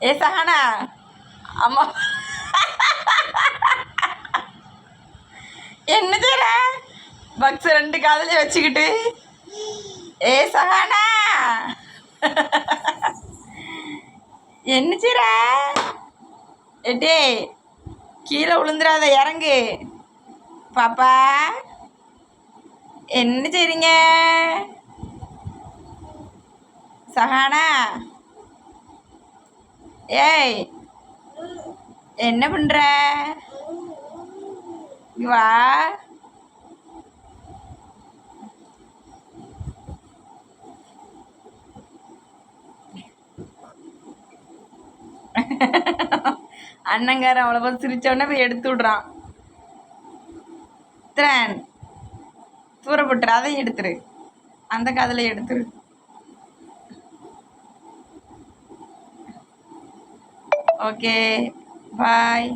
ஏ சஹானா அம்மா என்ன செய்ற பக்ஸ் ரெண்டு காதலையும் வச்சுக்கிட்டு ஏ சஹானா என்ன செய்ற எட்டே கீழே விழுந்துடாத இறங்கு பாப்பா என்ன செய்றீங்க சஹானா ஏய் என்ன பண்ற இங்க வா அண்ணங்காரன் அவ்வளோ பார்த்து சிரிச்சோடனே போய் எடுத்து விட்றான். திறன் தூரப்பட்டுரு, அதையும் எடுத்துரு, அந்த காதில் எடுத்துரு. Okay bye.